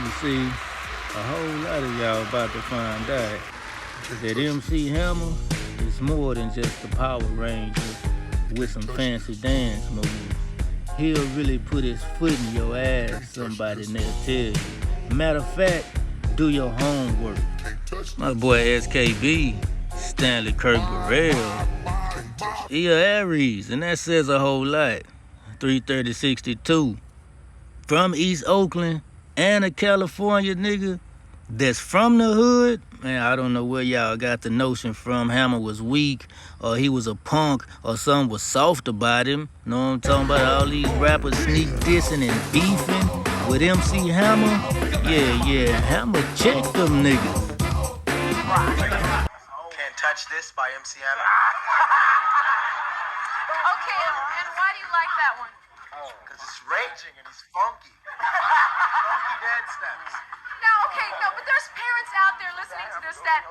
You see, a whole lot of y'all about to find out that MC Hammer is more than just a Power Ranger with some fancy dance moves. He'll really put his foot in your ass, somebody never tell you. Matter of fact, do your homework. My boy SKB, Stanley Kirk Burrell, he a Aries, and that says a whole lot. 33062. From East Oakland and a California nigga that's from the hood. Man, I don't know where y'all got the notion from. Hammer was weak, or he was a punk, or something was soft about him. Know what I'm talking about? All these rappers sneak dissing and beefing with MC Hammer. Yeah, Hammer check them niggas. Can't Touch This by MC Hammer. Okay, and why do you like that one? Because it's raging and he's funky. Funky dance steps. But there's parents out there listening to this that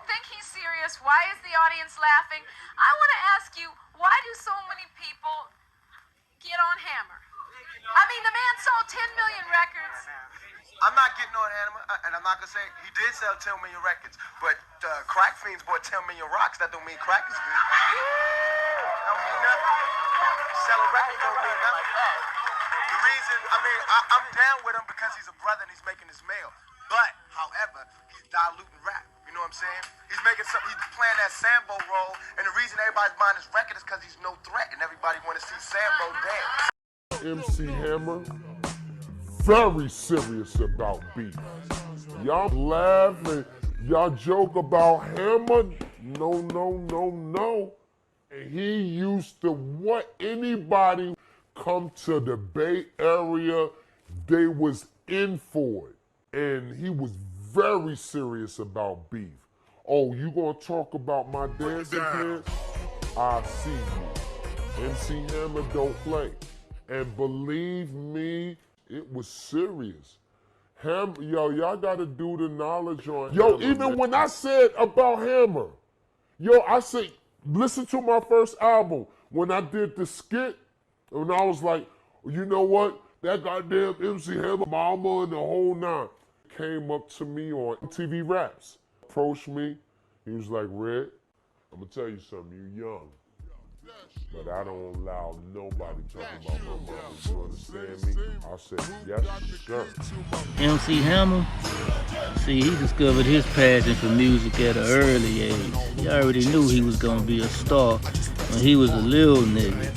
think he's serious. Why is the audience laughing? I want to ask you, why do so many people get on Hammer? I mean, the man sold 10 million records. I'm not getting on Hammer, and I'm not going to say he did sell 10 million records, but crack fiends bought 10 million rocks. That don't mean crack is good. Don't mean nothing. Sell a record don't mean nothing. The reason, I'm down with him because he's a brother and he's making his mail. But, however, he's diluting rap. You know what I'm saying? He's playing that Sambo role, and the reason everybody's buying his record is because he's no threat, and everybody want to see Sambo dance. MC Hammer, very serious about beef. Y'all laugh and y'all joke about Hammer. No. And he used to what anybody come to the Bay Area, they was in for it. And he was very serious about beef. Oh, you gonna talk about my dancing pants? I see you. MC Hammer don't play. And believe me, it was serious. Hammer, y'all gotta do the knowledge on Hammer. Even when I said about Hammer, I said, listen to my first album. When I did the skit, and I was like, you know what? That goddamn MC Hammer, mama and the whole nine. Came up to me on TV Raps, approached me. He was like, Red, I'm gonna tell you something, you young. But I don't allow nobody talking about my mama. You understand me? I said, yes, sir. MC Hammer, see, he discovered his passion for music at an early age. He already knew he was gonna be a star when he was a little nigga.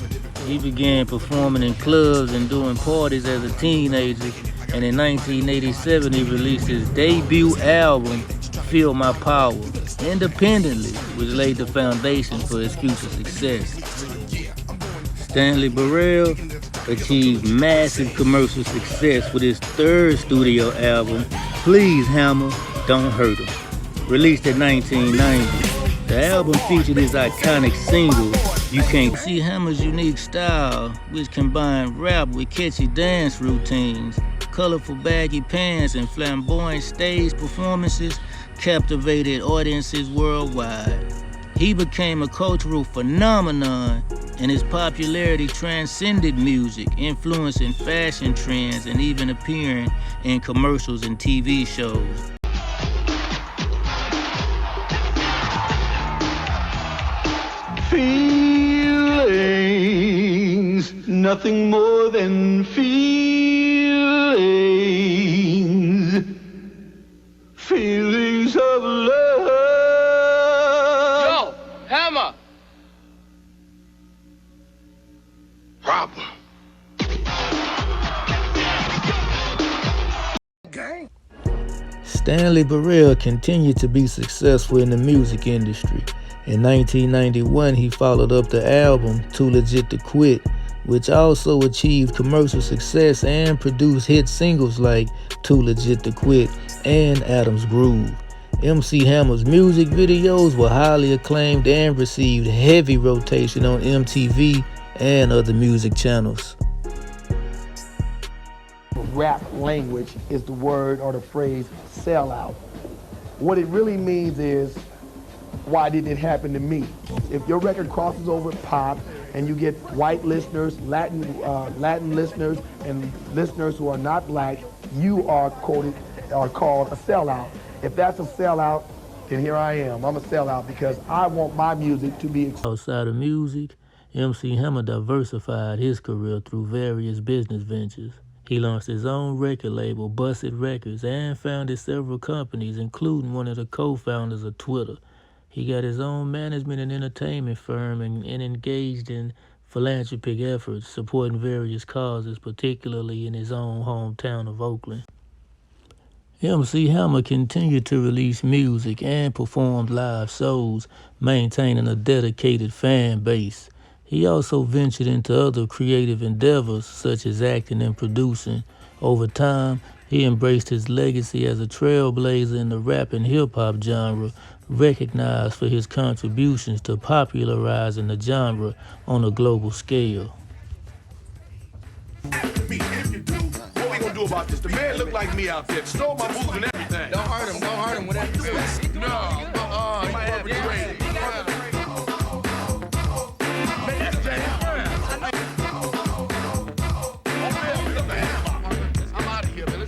He began performing in clubs and doing parties as a teenager, and in 1987 he released his debut album, Feel My Power, independently, which laid the foundation for his future success. Stanley Burrell achieved massive commercial success with his third studio album, Please Hammer, Don't Hurt Him, released in 1990. The album featured his iconic single, You Can't. See Hammer's unique style, which combined rap with catchy dance routines, colorful baggy pants, and flamboyant stage performances, captivated audiences worldwide. He became a cultural phenomenon, and his popularity transcended music, influencing fashion trends and even appearing in commercials and TV shows. Feelings, nothing more than feelings. Feelings of love. Yo, Hammer. Problem. Stanley Burrell continued to be successful in the music industry. In 1991, he followed up the album Too Legit to Quit, which also achieved commercial success and produced hit singles like Too Legit to Quit and Adam's Groove. MC Hammer's music videos were highly acclaimed and received heavy rotation on MTV and other music channels. Rap language is the word or the phrase sellout. What it really means is, why didn't it happen to me? If your record crosses over pop and you get white listeners, Latin listeners, and listeners who are not black, you are quoted or called a sellout. If that's a sellout, then here I am. I'm a sellout because I want my music to be Outside of music, MC Hammer diversified his career through various business ventures. He launched his own record label, Busted Records, and founded several companies, including one of the co-founders of Twitter. He got his own management and entertainment firm and engaged in philanthropic efforts, supporting various causes, particularly in his own hometown of Oakland. MC Hammer continued to release music and performed live shows, maintaining a dedicated fan base. He also ventured into other creative endeavors such as acting and producing. Over time, he embraced his legacy as a trailblazer in the rap and hip-hop genre, recognized for his contributions to popularizing the genre on a global scale. What we gonna do about this? The man look like me out there, stole my moves and everything. Don't hurt him with everything. No, he might have it great. I'm out of here, man.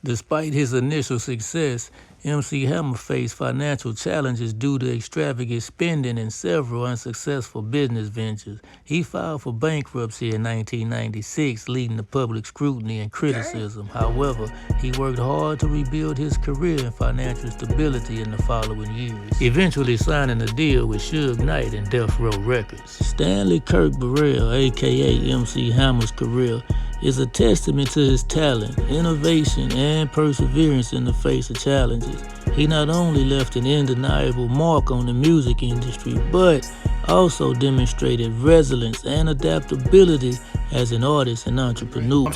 Despite his initial success, MC Hammer faced financial challenges due to extravagant spending and several unsuccessful business ventures. He filed for bankruptcy in 1996, leading to public scrutiny and criticism. However, he worked hard to rebuild his career and financial stability in the following years, eventually signing a deal with Suge Knight and Death Row Records. Stanley Kirk Burrell, aka MC Hammer's career, is a testament to his talent, innovation, and perseverance in the face of challenges. He not only left an undeniable mark on the music industry, but also demonstrated resilience and adaptability as an artist and entrepreneur.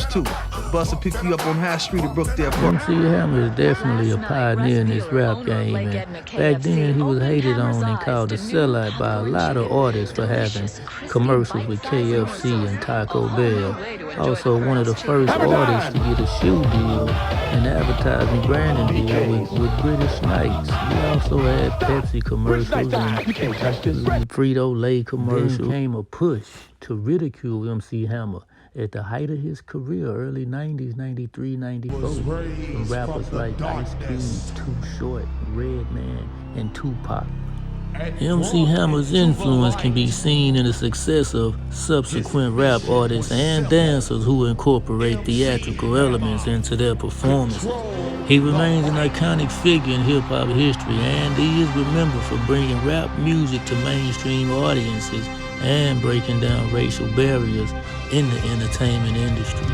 Bus will pick you up on High Street in Brookdale Park. MC Hammer is definitely a pioneer in this rap game, and back then he was hated on and called a sellout by a lot of artists for having commercials with KFC and Taco Bell. Also one of the first artists to get a shoe deal and advertising branding deal with British Knights. He also had Pepsi commercials and Frito-Lay commercials. Then came a push to ridicule MC Hammer at the height of his career, early 90s, 93, 94, from rappers like Ice Cube, Too Short, Redman, and Tupac. MC Hammer's influence can be seen in the success of subsequent rap artists and dancers who incorporate theatrical elements into their performances. He remains an iconic figure in hip-hop history, and he is remembered for bringing rap music to mainstream audiences and breaking down racial barriers in the entertainment industry.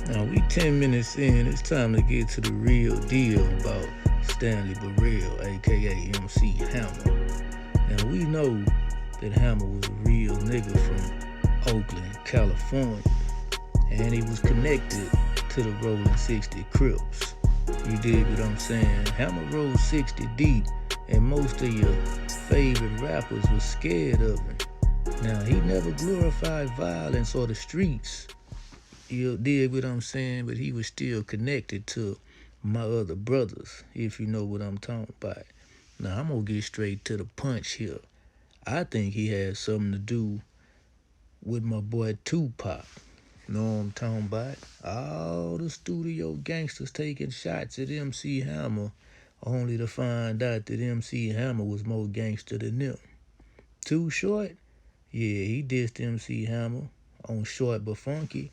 Now we 10 minutes in, it's time to get to the real deal about Stanley Burrell, aka MC Hammer. Now we know that Hammer was a real nigga from Oakland, California, and he was connected to the Rolling 60 Crips. You dig what I'm saying? Hammer rolled 60 deep, and most of your favorite rappers were scared of him. Now he never glorified violence or the streets. You dig what I'm saying? But he was still connected to my other brothers, if you know what I'm talking about. Now, I'm going to get straight to the punch here. I think he had something to do with my boy Tupac. Know what I'm talking about? All the studio gangsters taking shots at MC Hammer, only to find out that MC Hammer was more gangster than them. Too Short? Yeah, he dissed MC Hammer on Short But Funky.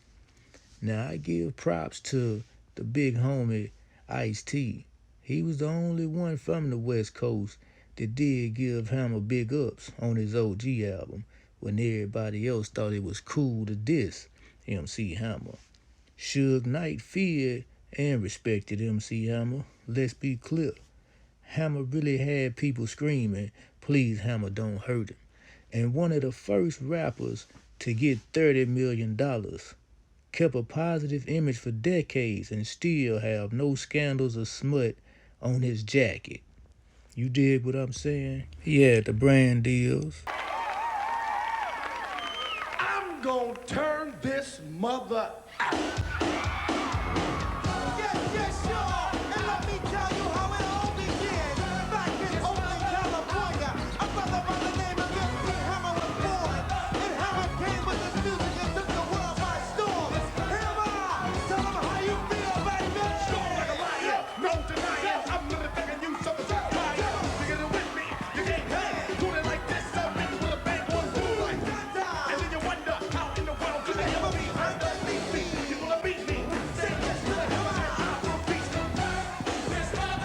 Now, I give props to the big homie Ice-T. He was the only one from the West Coast that did give Hammer big ups on his OG album. when everybody else thought it was cool to diss MC Hammer. Suge Knight feared and respected MC Hammer. Let's be clear. Hammer really had people screaming, "Please, Hammer, don't hurt him." And one of the first rappers to get $30 million. Kept a positive image for decades and still have no scandals or smut on his jacket. You dig what I'm saying? He had the brand deals. I'm gonna turn this mother out. Yes, y'all. And let me tell you how it all began. Back in Oakland, California, a brother by the name of MC Hammer was born. And Hammer came with his music and took the world by storm. Hammer, tell them how you feel, baby. Strong like a lion, no denying. I'm really thinking you something to cry. You get it with me, you can't hang. Doing it like this, I'll make it with a bang one do like that. And then you wonder how in the world could they ever be heard that beat me? You wanna beat me? Say yes to the Hammer.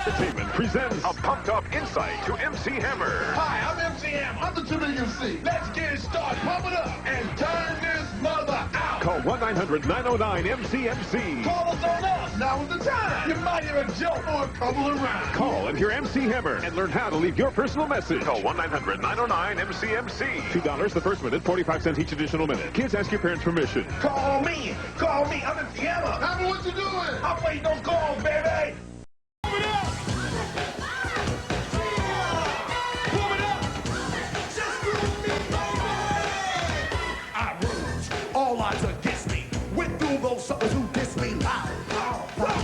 Entertainment presents a pumped up insight to MC Hammer. Hi, I'm MC Hammer. I'm the Tupac MC. Let's get it started. Pump it up and turn this mother out. Call 1-900-909-MCMC. Call us on up. Now is the time. You might hear a joke or a couple of rhymes. Call and hear MC Hammer and learn how to leave your personal message. Call 1-900-909-MCMC. $2 the first minute, 45 cents each additional minute. Kids, ask your parents' permission. Call me. Call me. I'm MC Hammer. Hammer, what you doing? I'm waiting those calls, baby. Pump it up. Pump it up. Just do me, baby. I rose. All odds against me. Went through those suckers who dissed me loud. But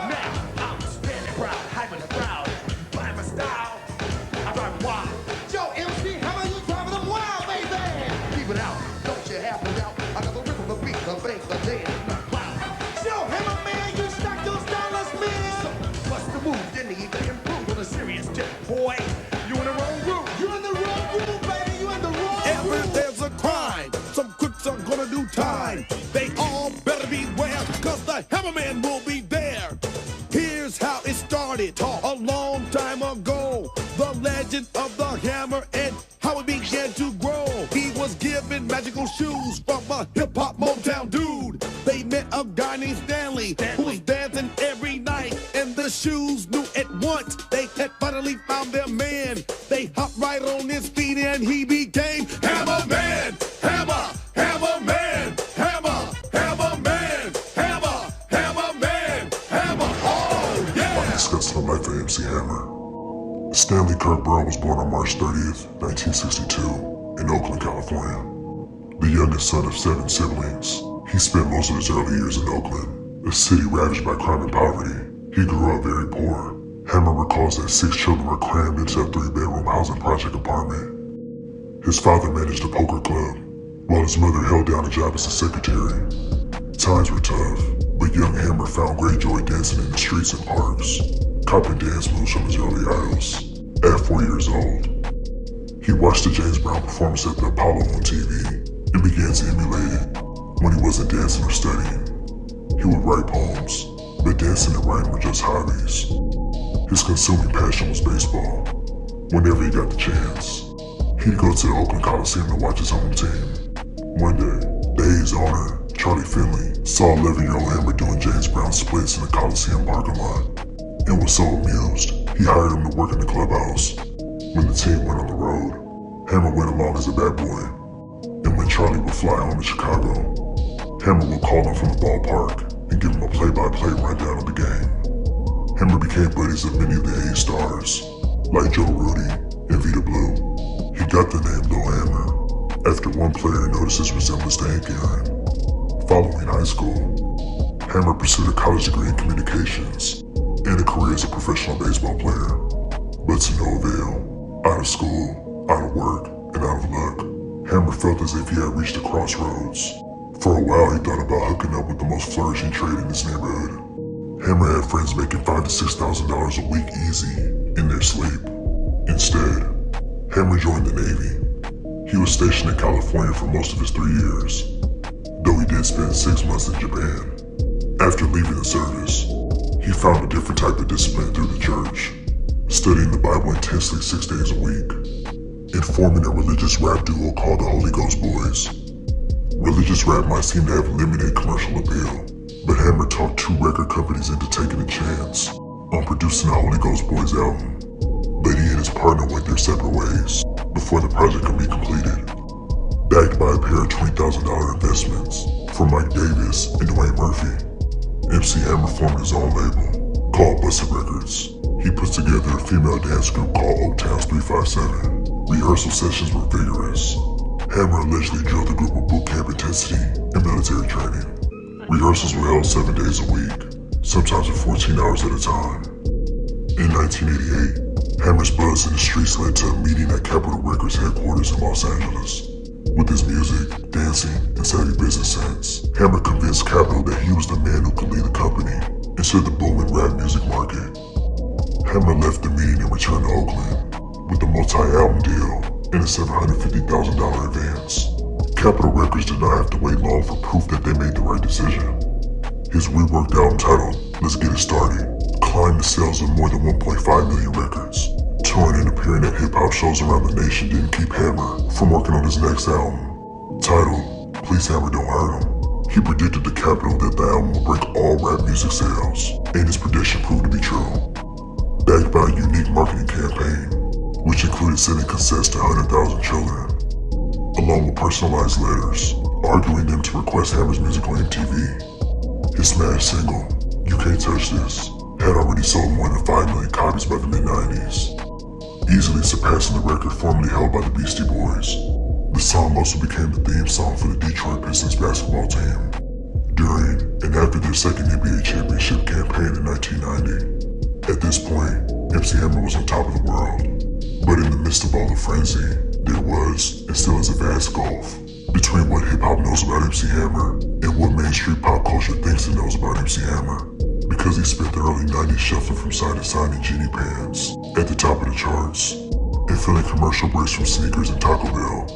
now I'm standing proud, hyping the crowd. By my style, I drive wild. Yo, MC Hammer, you driving them wild, baby. Keep it out, don't you have no doubt. I got the rhythm, the beat, the bass, the dance, the cloud. Yo, Hammer, man, you stack those dollars, man. So, what's the move? Didn't even improve on a serious tip, boy. You in the wrong group. You in the wrong group, baby. You in the wrong Ever group. there's a crime, some crooks are gonna do time. They all better beware, cause the Hammerman will be there. Here's how it started a long time ago. The legend of the Hammer and how it began to grow. He was given magical shoes from a hip-hop Motown dude. They met a guy named Stanley who was dancing every night. And the shoes knew at once they had finally found their man. They hopped right on his feet and he became Hammerman. Hammer, Hammerman, Hammer, Hammerman, Hammer, Hammerman, Hammer. Oh yeah. Discussing the life of MC Hammer. Stanley Kirk Brown was born on March 30th, 1962, in Oakland, California. The youngest son of 7 siblings, he spent most of his early years in Oakland, a city ravaged by crime and poverty. He grew up very poor. Hammer recalls that 6 children were crammed into a 3-bedroom housing project apartment. His father managed a poker club, while his mother held down a job as a secretary. Times were tough, but young Hammer found great joy dancing in the streets and parks, copying dance moves from his early idols. At 4 years old, he watched the James Brown performance at the Apollo on TV and began to emulate it. When he wasn't dancing or studying, he would write poems, but dancing and writing were just hobbies. His consuming passion was baseball. Whenever he got the chance, he'd go to the Oakland Coliseum to watch his home team. One day, the A's owner, Charlie Finley, saw 11-year-old Hammer doing James Brown splits in the Coliseum parking lot and was so amused, he hired him to work in the clubhouse. When the team went on the road, Hammer went along as a bat boy, and when Charlie would fly home to Chicago, Hammer would call him from the ballpark and give him a play-by-play rundown of the game. Hammer became buddies of many of the A's stars, like Joe Rudy and Vita Blue. He got the name Lil Hammer after one player noticed his resemblance to Hank Aaron. Following high school, Hammer pursued a college degree in communications and a career as a professional baseball player, but to no avail. Out of school, out of work, and out of luck, Hammer felt as if he had reached a crossroads. For a while, he thought about hooking up with the most flourishing trade in his neighborhood. Hammer had friends making $5,000 to $6,000 a week easy in their sleep. Instead, Hammer joined the Navy. He was stationed in California for most of his 3 years, though he did spend 6 months in Japan. After leaving the service, he found a different type of discipline through the church, studying the Bible intensely 6 days a week. and forming a religious rap duo called the Holy Ghost Boys. Religious rap might seem to have limited commercial appeal, but Hammer talked 2 record companies into taking a chance on producing the Holy Ghost Boys album. But he and his partner went their separate ways before the project could be completed. Backed by a pair of $20,000 investments from Mike Davis and Dwayne Murphy, MC Hammer formed his own label called Busted Records. He put together a female dance group called Oaktown's 357. Rehearsal sessions were vigorous. Hammer allegedly drilled the group with boot camp intensity and military training. Rehearsals were held 7 days a week, sometimes for 14 hours at a time. In 1988, Hammer's buzz in the streets led to a meeting at Capitol Records headquarters in Los Angeles. With his music, dancing, and savvy business sense, Hammer convinced Capitol that he was the man who could lead the company into the booming rap music market. Hammer left the meeting and returned to Oakland with a multi-album deal and a $750,000 advance. Capitol Records did not have to wait long for proof that they made the right decision. His reworked album titled Let's Get It Started climbed the sales of more than 1.5 million records. Touring and appearing at hip-hop shows around the nation didn't keep Hammer from working on his next album. Titled Please Hammer Don't Hurt Him, he predicted to Capitol that the album would break all rap music sales, and his prediction proved to be true. Backed by a unique marketing campaign, which included sending cassettes to 100,000 children, along with personalized letters, arguing them to request Hammer's music on MTV. His smash single, You Can't Touch This, had already sold more than 5 million copies by the mid-90s, easily surpassing the record formerly held by the Beastie Boys. The song also became the theme song for the Detroit Pistons basketball team during and after their second NBA championship campaign in 1990. At this point, MC Hammer was on top of the world, but in the midst of all the frenzy, there was, and still is, a vast gulf between what hip-hop knows about MC Hammer and what mainstream pop culture thinks it knows about MC Hammer, because he spent the early 90s shuffling from side to side in genie pants at the top of the charts and filling commercial breaks from sneakers and Taco Bell.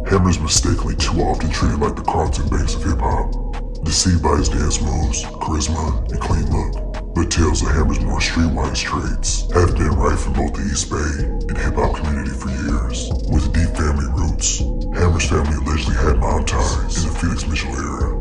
Hammer's mistakenly too often treated like the Carlton Banks of hip-hop, deceived by his dance moves, charisma, and clean look. But tales of Hammer's more streetwise traits have been rife in both the East Bay and hip-hop community for years. With deep family roots, Hammer's family allegedly had mob ties in the Felix Mitchell era.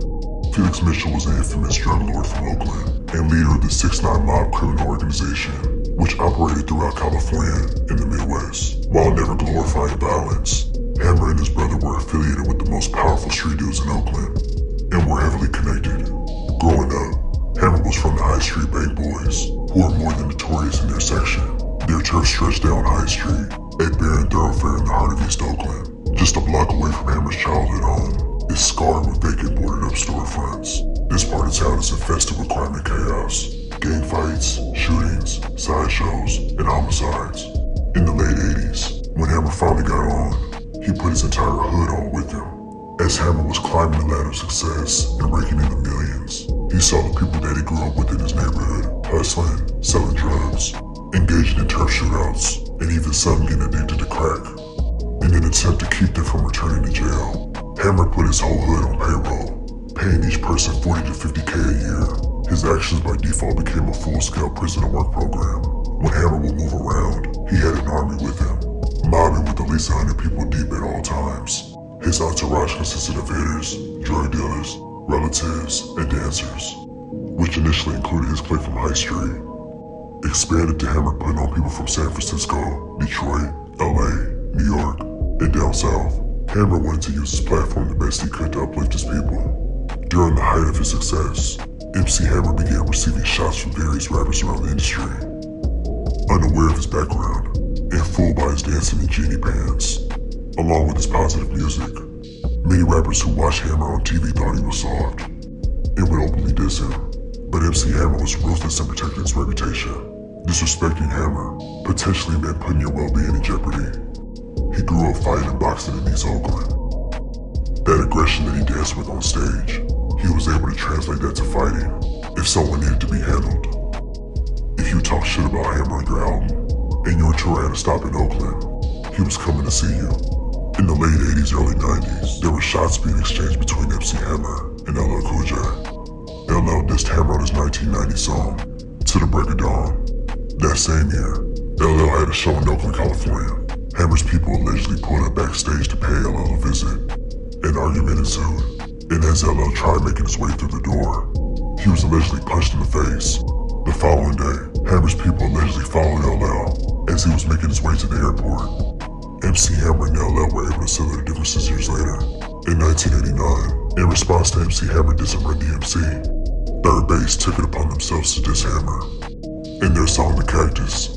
Felix Mitchell was an infamous drug lord from Oakland and leader of the 6ix9ine mob criminal organization, which operated throughout California and the Midwest. While never glorifying violence, Hammer and his brother were affiliated with the most powerful street dudes in Oakland and were heavily connected. Growing up, Hammer was from the High Street Bank Boys, who are more than notorious in their section. Their turf stretched down High Street, a barren thoroughfare in the heart of East Oakland. Just a block away from Hammer's childhood home, is scarred with vacant boarded up storefronts. This part of town is infested with crime and chaos, gang fights, shootings, sideshows, and homicides. In the late 80s, when Hammer finally got on, he put his entire hood on with him. As Hammer was climbing the ladder of success and raking in the millions, he saw the people that he grew up with in his neighborhood hustling, selling drugs, engaging in turf shootouts, and even some getting addicted to crack. In an attempt to keep them from returning to jail, Hammer put his whole hood on payroll, paying each person $40 to $50K a year. His actions by default became a full-scale prisoner work program. When Hammer would move around, he had an army with him, mobbing with at least 100 people deep at all times. His entourage consisted of hitters, drug dealers, relatives, and dancers, which initially included his clique from High Street. Expanded to Hammer putting on people from San Francisco, Detroit, LA, New York, and down south. Hammer wanted to use his platform the best he could to uplift his people. During the height of his success, MC Hammer began receiving shots from various rappers around the industry. Unaware of his background, and fooled by his dancing in genie pants, along with his positive music, many rappers who watched Hammer on TV thought he was soft and would openly diss him. But MC Hammer was ruthless in protecting his reputation. Disrespecting Hammer potentially meant putting your well-being in jeopardy. He grew up fighting and boxing in East Oakland. That aggression that he danced with on stage, he was able to translate that to fighting if someone needed to be handled. If you talk shit about Hammer on your album and your tour had to stop in Oakland, he was coming to see you. In the late 80s, early 90s, there were shots being exchanged between MC Hammer and LL Cool J. LL dissed Hammer on his 1990 song, To the Break of Dawn. That same year, LL had a show in Oakland, California. Hammer's people allegedly pulled up backstage to pay LL a visit. An argument ensued, and as LL tried making his way through the door, he was allegedly punched in the face. The following day, Hammer's people allegedly followed LL as he was making his way to the airport. MC Hammer and LL were able to settle their differences years later. In 1989, in response to MC Hammer dissing Run DMC, Third Base took it upon themselves to diss Hammer. In their song The Cactus,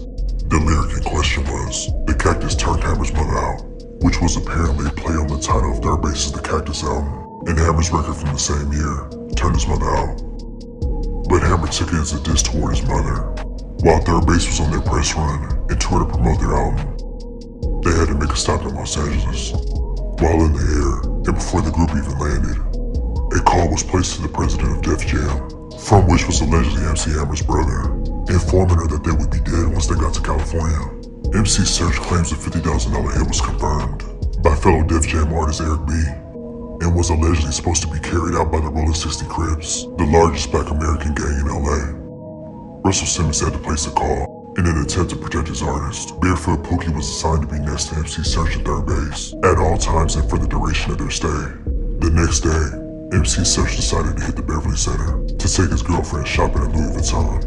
the lyric in question was, "The cactus turned Hammer's mother out," which was apparently a play on the title of Third Base's The Cactus album, and Hammer's record from the same year, Turned His Mother Out. But Hammer took it as a diss toward his mother. While Third Base was on their press run and toured to promote their album, they had to make a stop in Los Angeles. While in the air, and before the group even landed, a call was placed to the president of Def Jam, from which was allegedly MC Hammer's brother, informing her that they would be dead once they got to California. MC Serch claims the $50,000 hit was confirmed by fellow Def Jam artist Eric B, and was allegedly supposed to be carried out by the Rolling 60 Crips, the largest Black American gang in LA. Russell Simmons had to place a call in an attempt to protect his artist. Barefoot Pookie was assigned to be next to MC Serch at Third Base at all times and for the duration of their stay. The next day, MC Serch decided to hit the Beverly Center to take his girlfriend shopping at Louis Vuitton.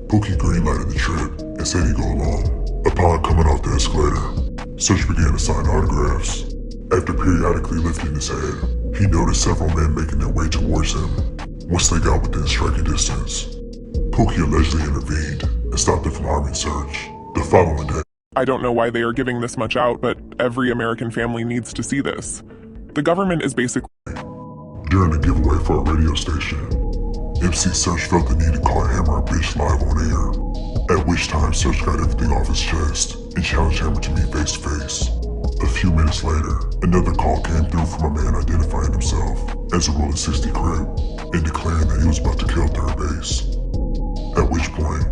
Pookie greenlighted the trip and said he'd go along. Upon coming off the escalator, Serch began to sign autographs. After periodically lifting his head, he noticed several men making their way towards him. Once they got within striking distance, Pookie allegedly intervened and stopped them from harming Serch. The following day, I don't know why they are giving this much out, but every American family needs to see this. The government is basically... During a giveaway for a radio station, MC Serch felt the need to call Hammer a bitch live on air, at which time Serch got everything off his chest and challenged Hammer to meet face to face. A few minutes later, another call came through from a man identifying himself as a Rolling 60 Crip and declaring that he was about to kill Third Base. At which point,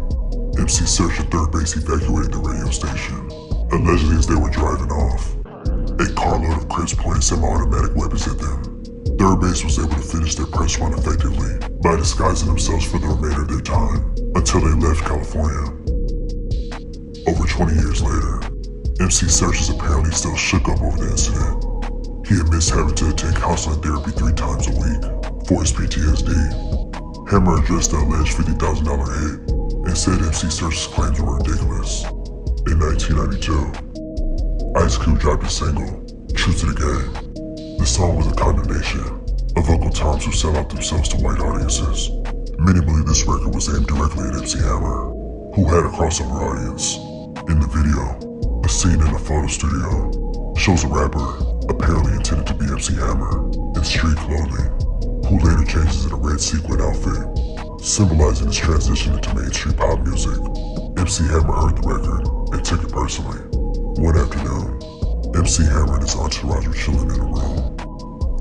MC Serch and Third Base evacuated the radio station. Allegedly, as they were driving off, a carload of Crips pointed semi-automatic weapons at them. Third Base was able to finish their press run effectively by disguising themselves for the remainder of their time until they left California. Over 20 years later, MC Serch is apparently still shook up over the incident. He admits having to attend counseling therapy 3 times a week for his PTSD. Hammer addressed the alleged $50,000 hit and said MC Serch's claims were ridiculous. In 1992, Ice Cube dropped a single, True to the Game. The song was a condemnation of Uncle Toms who sell out themselves to white audiences. Many believe this record was aimed directly at MC Hammer, who had a crossover audience. In the video, a scene in a photo studio shows a rapper, apparently intended to be MC Hammer, in street clothing, who later changes in a red sequin outfit, symbolizing his transition into mainstream pop music. MC Hammer heard the record and took it personally. One afternoon, MC Hammer and his entourage were chilling in a room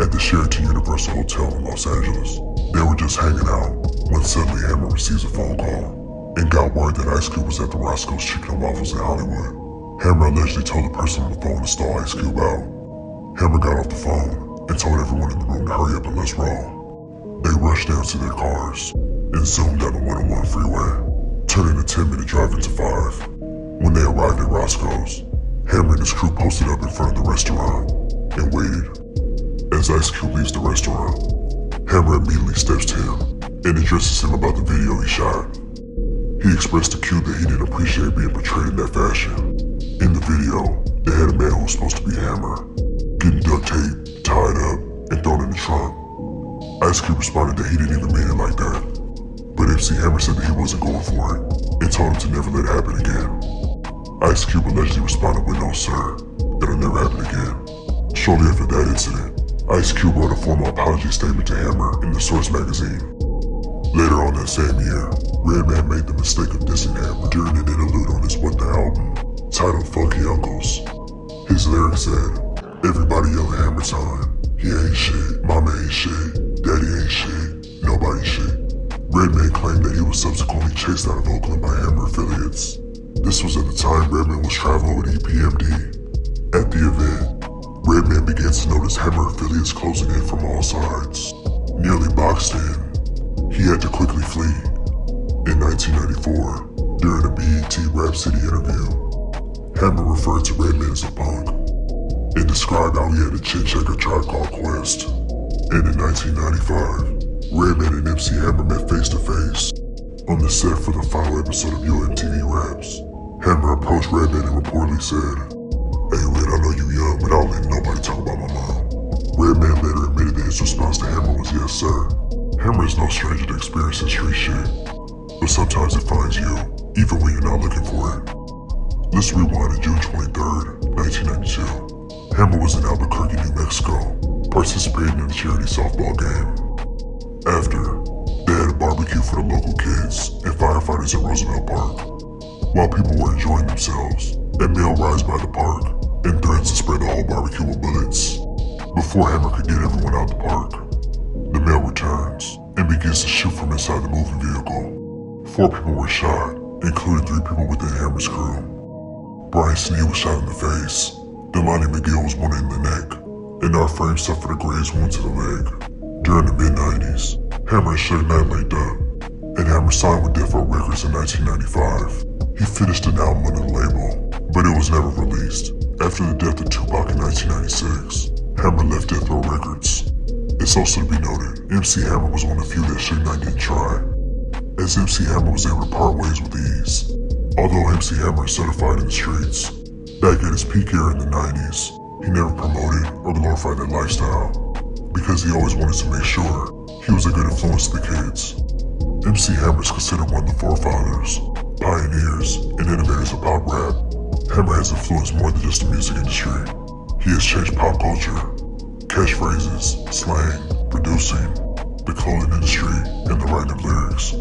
at the Sheraton Universal Hotel in Los Angeles. They were just hanging out when suddenly Hammer receives a phone call and got word that Ice Cube was at the Roscoe's Chicken and Waffles in Hollywood. Hammer allegedly told the person on the phone to stall Ice Cube out. Hammer got off the phone and told everyone in the room to hurry up and let's roll. They rushed down to their cars and zoomed down the 101 freeway, turning a 10-minute drive into 5. When they arrived at Roscoe's, Hammer and his crew posted up in front of the restaurant and waited. As Ice Cube leaves the restaurant, Hammer immediately steps to him and addresses him about the video he shot. He expressed to Cube that he didn't appreciate being portrayed in that fashion. In the video, they had a man who was supposed to be Hammer getting duct tape, tied up, and thrown in the trunk. Ice Cube responded that he didn't even mean it like that. But MC Hammer said that he wasn't going for it and told him to never let it happen again. Ice Cube allegedly responded with "No sir, that'll never happen again." Shortly after that incident, Ice Cube wrote a formal apology statement to Hammer in The Source magazine. Later on that same year, Redman made the mistake of dissing Hammer during an interlude on his What The album, titled Funky Uncles. His lyrics said, "Everybody yell at Hammer time. He ain't shit, mama ain't shit, daddy ain't shit, nobody shit." Redman claimed that he was subsequently chased out of Oakland by Hammer affiliates. This was at the time Redman was traveling with EPMD. At the event, Redman began to notice Hammer affiliates closing in from all sides. Nearly boxed in, he had to quickly flee. In 1994, during a BET Rap City interview, Hammer referred to Redman as a punk and described how he had a chit-check a Tribe Called Quest. And in 1995, Redman and MC Hammer met face-to-face on the set for the final episode of Yo MTV Raps. Hammer approached Redman and reportedly said, "Hey Red, I know you young, but I don't let nobody talk about my mom." Redman later admitted that his response to Hammer was yes sir. Hammer is no stranger to experiencing street shit, but sometimes it finds you, even when you're not looking for it. Let's rewind to June 23rd, 1992. Hammer was in Albuquerque, New Mexico, participating in a charity softball game. After, they had a barbecue for the local kids and firefighters at Roosevelt Park. While people were enjoying themselves, a male rides by the park and threatens to spray the whole barbecue with bullets. Before Hammer could get everyone out the park, the male returns and begins to shoot from inside the moving vehicle. 4 people were shot, including 3 people within Hammer's crew. Brian Sneed was shot in the face, Delani McGill was wounded in the neck, and our frame suffered a graze wound to the leg. During the mid-90s, Hammer and Suge Knight linked up, and Hammer signed with Death Row Records in 1995. He finished an album under the label, but it was never released. After the death of Tupac in 1996, Hammer left Death Row Records. It's also to be noted, MC Hammer was on a feud that Suge Knight didn't try, as MC Hammer was able to part ways with ease. Although MC Hammer is certified in the streets, back at his peak era in the 90s, he never promoted or glorified that lifestyle, because he always wanted to make sure he was a good influence to the kids. MC Hammer is considered one of the forefathers, pioneers, and innovators of pop rap. Hammer has influenced more than just the music industry. He has changed pop culture, catchphrases, slang, producing, the clothing industry, and the writing of lyrics.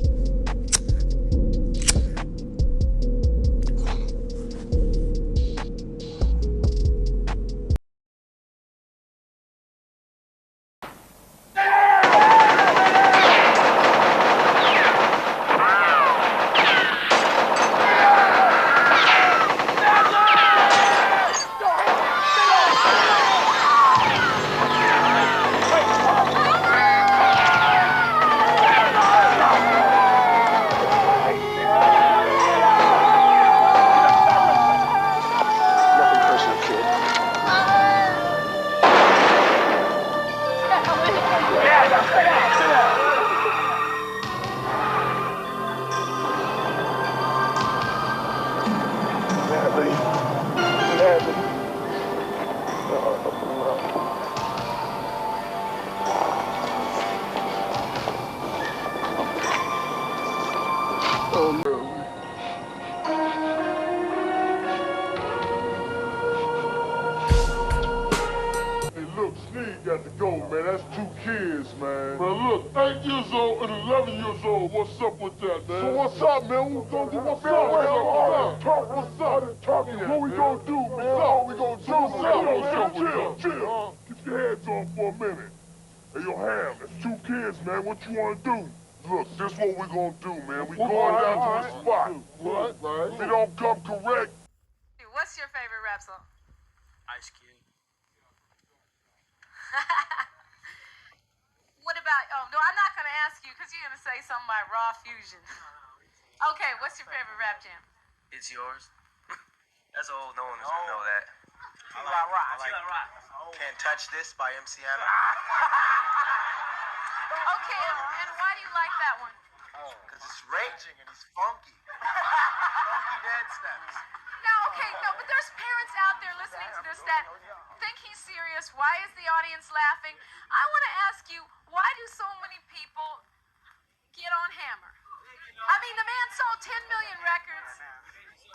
Got to go, man. That's 2 kids, man. Man, look, 8 years old and 11 years old. What's up with that, man? So what's up, man? What we gonna do? What's up? What's up? Talking. What we gonna do, man? What we gonna do? Chill. Keep your heads on for a minute. Hey, yo, Ham, that's 2 kids, man. What you wanna do? Look, this what we gonna do, man. We going down to the spot. What? If we don't come correct. What's your favorite rap song? Ice Cube. What about, oh, no, I'm not going to ask you because you're going to say something by Raw Fusion. Okay, what's your favorite rap jam? It's yours. That's old, no one is gonna know that. I like rock. Can't Touch This by MC Hammer. Okay, and why do you like that one? Because it's raging and he's funky. Funky dead steps. But there's parents out there listening to this that think he's serious. Why is the audience laughing? I want to ask you, why do so many people get on Hammer? I mean, the man sold 10 million records.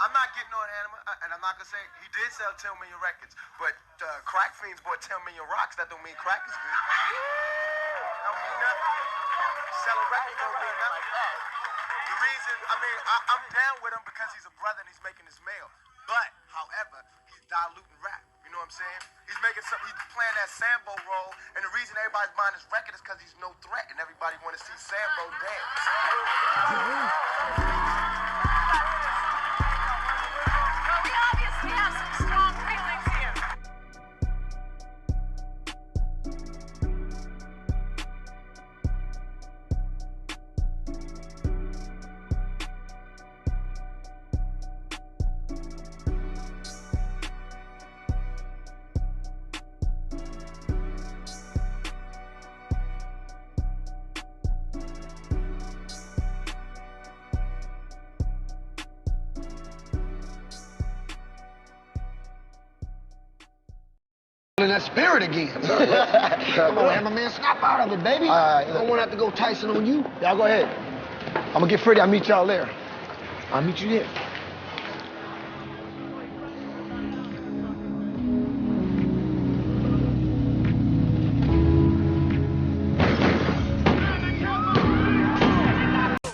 I'm not getting on Hammer, and I'm not gonna say he did sell 10 million records, but crack fiends bought 10 million rocks. That don't mean crack is good. That don't mean nothing. Sell a record don't mean nothing. The reason, I mean, I'm down with him because he's a brother and he's making his mail. But, however, he's diluting rap. You know what I'm saying? He's playing that Sambo role, and the reason everybody's buying his record is because he's no threat, and everybody want to see Sambo dance. Well, we obviously have some strong feelings here. feeling that spirit again. Come on, Hammer, man, snap out of it, baby. I don't want to have to go Tyson on you. Y'all go ahead. I'm gonna get Freddie. I'll meet y'all there. I'll meet you there.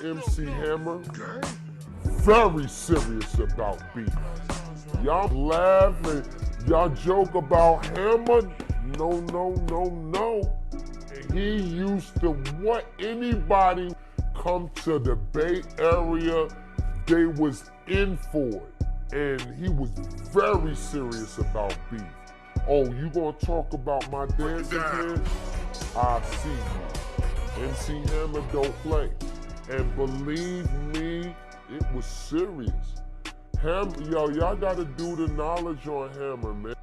MC Hammer, very serious about beef. Y'all laugh and y'all joke about Hammer. No, no, no, no. He used to what anybody come to the Bay Area, they was in for it. And he was very serious about beef. Oh, you gonna talk about my dance again? I see you. MC Hammer don't play. And believe me, it was serious. Hammer, yo, y'all gotta do the knowledge on Hammer, man.